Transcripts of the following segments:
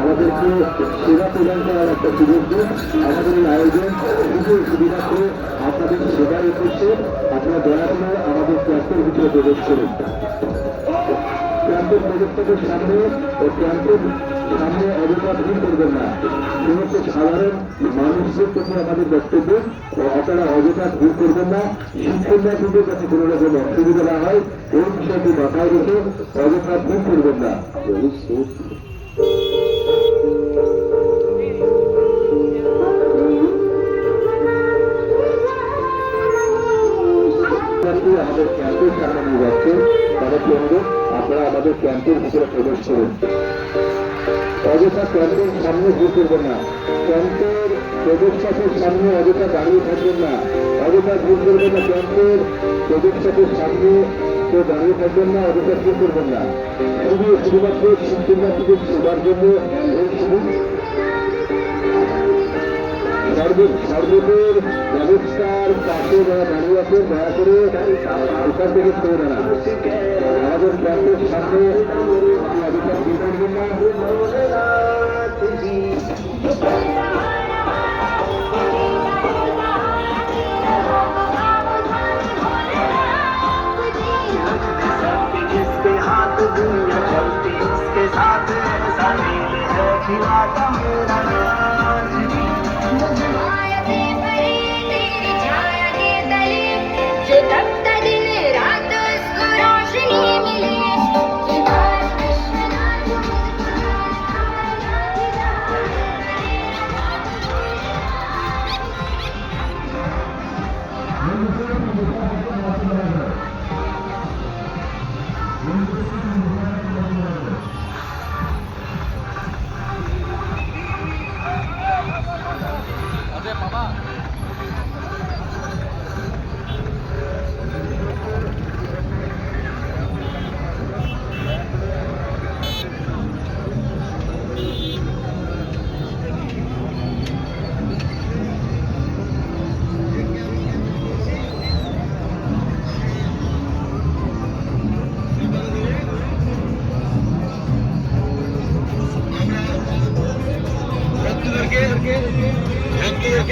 আমাদেরকে সেবা প্রদান করার একটা সুযোগ দিন। আমাদের এই আয়োজন সুযোগ সুবিধার্থে আপনাদের সেবার উদ্দেশ্যে আপনারা দয়া করে আমাদের ক্যাম্পের ভিতরে প্রবেশ করুন। ক্যাম্পের প্রবেশটাকে সামনে ও ক্যাম্পের সামনে অযথা ভিড় করবেন না। সমস্ত সাধারণ মানুষদের প্রতি আমাদের বক্তব্য, আপনারা অযথা ভিড় করবেন না। শিক্ষার্থীদের যাতে কোনো রকম অসুবিধা না হয় এই বিষয়টি মাথায় রেখে অযথা ভিড় করবেন না। আমাদের ক্যাম্পের সামনে নিয়ে যাচ্ছে তাদের কেন্দ্র, আপনারা আমাদের ক্যাম্পের ভিতরে প্রবেশ করুন। অযথা ক্যাম্পের সামনে ভিড় করবেন না। ক্যাম্পের প্রবেশপথের সামনে অযথা দাঁড়িয়ে থাকবেন না। অযথা ভিড় করবেন না। ক্যাম্পের প্রবেশপথের সামনে কেউ দাঁড়িয়ে থাকবেন না। অযথা ভিড় করবেন না। শুধুমাত্র শিক্ষার্থীদের সেবার জন্য এই সর্বদের ব্যবস্থার পাশে যারা দাঁড়িয়ে আছেন দয়া করে ওখান থেকে সরে দাঁড়া। আমাদের ক্যাম্পের সামনে অযথা ভিড় করবেন না।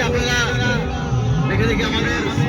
আপনারা দেখে দেখে আমাদের